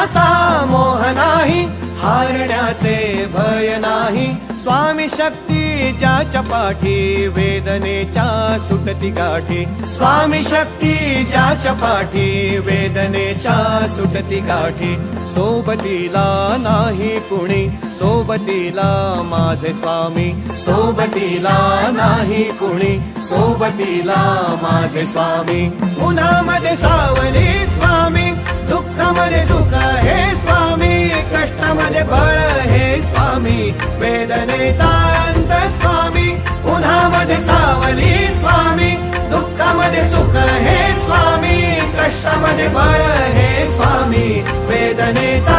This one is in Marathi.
यशाचा मोह नाही, हारण्याचे भय नाही. स्वामी शक्ती ज्याच्या पाठी, वेदनेच्या सुटती गाठी. स्वामी शक्ती ज्याच्या पाठी, वेदनेच्या सुटती गाठी. सोबतीला नाही कुणी, सोबतीला माझे स्वामी. सोबतीला नाही कुणी, सोबतीला माझे स्वामी. उन्हामध्ये सावली स्वामी, दुःखामध्ये सुख हे स्वामी. कष्टामध्ये बळ हे स्वामी, वेदनेचा अंत स्वामी. उन्हामध्ये सावली स्वामी, दुःखामध्ये सुख हे स्वामी. कष्टामध्ये बळ हे स्वामी, वेदनेचा